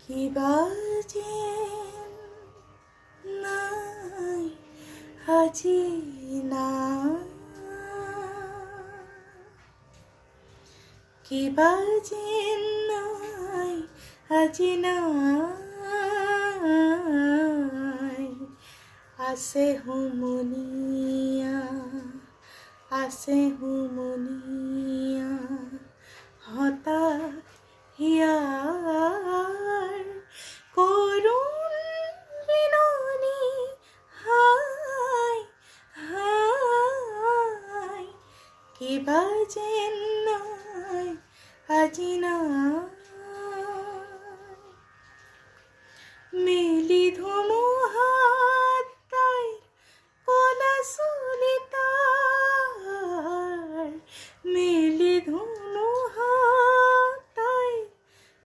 কিবা যেন নাই আজি নাই কিবা যেন নাই আজি নাই আছে হুমুনিয়া হঠাৎ হিয়া